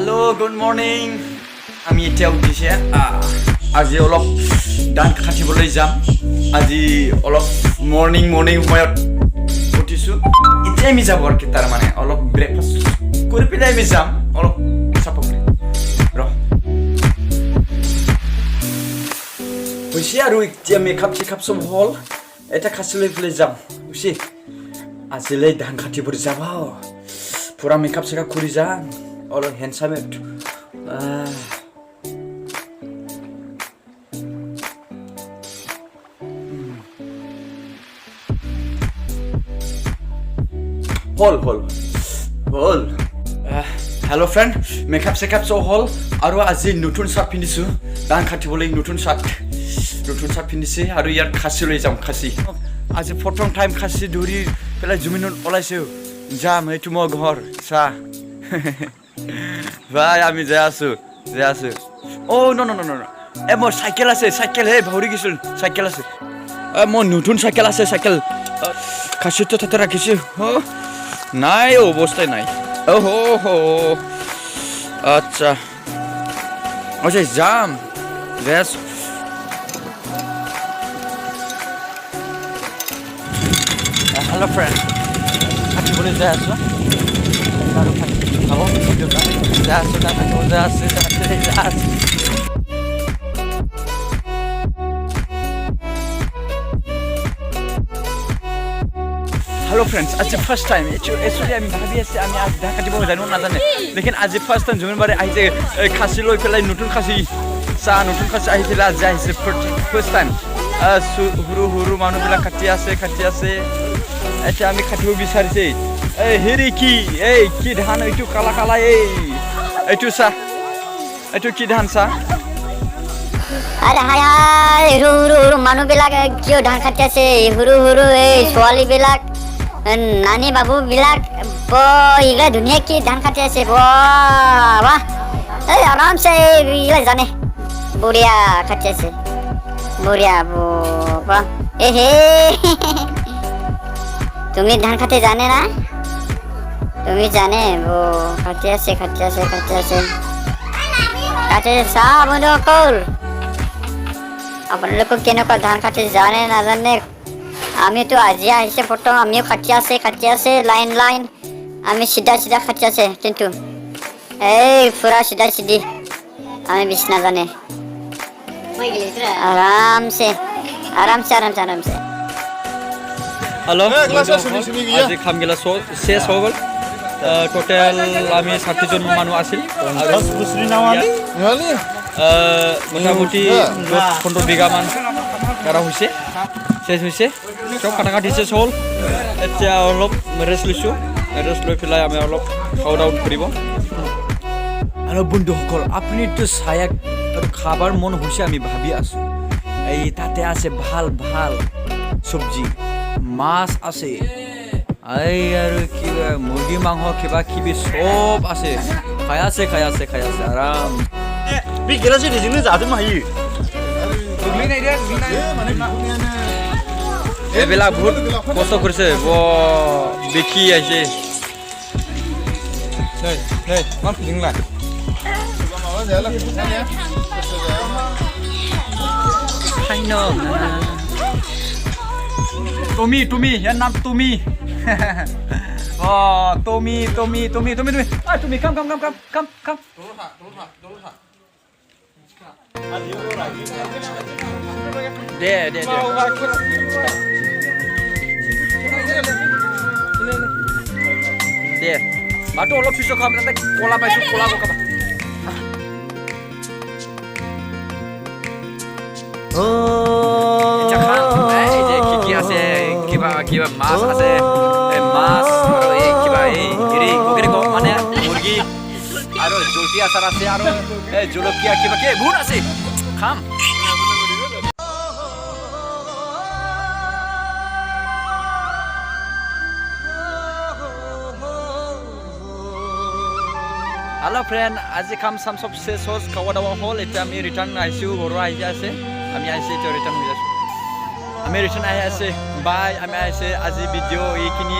Hello, good morning. আমি এতিয়া উঠিছে আজি অলপ ডান খাটিবলৈ যাম আজি অলপ মৰ্নিং সময়ত উঠিছো এতিয়া আমি যাব আৰু তাৰ মানে অলপ ব্ৰেকফাষ্ট কৰি পেলাই আমি যাম অলপ চাপা কৰি হৈছে আৰু এতিয়া মেকআপ চেকআপ সব হল এটা খাচিলৈ পেলাই যাম হৈছে আজিলৈ ধান খাটিবলৈ যাব পুৰা মেকআপ চেকআপ কৰি যাম অলপ হেণ্ডসাম হল হেল্ল' ফ্ৰেণ্ড মেকআপ চেকআপ সব হল আৰু আজি নতুন চাৰ্ট পিন্ধিছো ধান খাটিবলৈ নতুন চাৰ্ট পিন্ধিছে আৰু ইয়াত খাচি লৈ যাম খাচি আজি প্ৰথম টাইম খাচি ধৰি পেলাই জমিনত ওলাইছো যাম এইটো মোৰ ঘৰ চা ভাই আমি যাই আছো অ' ন মোৰ চাইকেল আছে হে ভাউৰি গৈছিল চাইকেল আছে মোৰ নতুন চাইকেল আছে খাচিটো তাতে ৰাখিছো নাই অৱস্থাই নাই আচ্ছা যাম হেল্ল' ফ্ৰেণ্ড খাটিবলৈ যাই আছো আৰু খাব যাই আছো हेलो फ्रेंड्स आज फर्स्ट टाइम एक्चुअली আমি ভাবি আছি আমি আজ ধান কাটিব জানো নাজানে লেকিন আজি ফার্স্ট টাইম জমিন বাৰে আহিছে খাসি লৈ পেলাই নতুন খাসি আহিছিল আজি আহিছে ফাৰ্স্ট টাইম হুৰু মানুহবিলাক কাটি আছে এতিয়া আমি কাটিব বিচাৰিছে হেৰি কি ধান এইটো কালা এইটো চা এইটো কি ধান চা আরে হাই হুৰু মানুহবিলাক কিয় ধান কাটি আছে হুৰু এই ছোৱালীবিলাক নানি বাবু বিলাক ইগলা ধুনীয়া কি ধান কাটি আছে বাহ এই আৰামছে ইগলা জানে বঢ়িয়া কাটি আছে বঢ়িয়া বাহ হে তুমি ধান কাটি জানে না তুমি জানে কাটি আছে চাহ বন্ধুসকল আপোনালোকে কেনেকুৱা ধান কাটি জানে নাজানে আমিতো আজি আহিছে প্ৰথম আমিও কাটি আছে লাইন আমি চিধা কাটি আছে কিন্তু এই পুৰা চিধা আমি বেছি নাজানে আৰামছে हेलो আজি খামগিলা শেষ হৈ গ'ল টোটেল আমি 60 জন মানুহ আছিল মোটামুটি 15 বিঘা মান কৰা হৈছে শেষ হৈছে সব কাটি শেষ হ'ল এতিয়া অলপ ৰেষ্ট লৈ পেলাই আমি অলপ খাওয়া দাওয়া কৰিব আৰু বন্ধুসকল আপুনিতো চায়াক খাবার মন হৈছে আমি ভাবি আছো এই তাতে আছে ভাল সবজি মাছ আছে এই আৰু কিবা মুৰ্গী মাংস কিবা কিবি সব আছে খাই আছে আৰাম বিকেলা যে দিনে যাতে মাহি এবেলা বহুত কষ্ট কৰিছে দেখি আছে মান ফিলিংলা তুমি ইয়াৰ নাম তুমি তুমি কাম দে মাতো অলপ পিছত খাম তাতে কলা পাইছো কলা বকাবা কি আছে কিবা মাছ আছে মাছ আৰু কিবা হেৰি মানে মুৰ্গী আৰু জলকীয়া আচাৰ আছে আৰু জলকীয়া কিবা বহুত আছে খাম हेलो फ्रेंड आज खाम साम सब শেষ হল খাওয়া দাওয়া হল এটা আমি রিটার্ন আইছো ঘর আইছে আছে আমি আইছে এটা রিটার্ন হই যাচ্ছি আমি রিটার্ন আই আছে বাই আমি আইছে আজি ভিডিও এইখিনি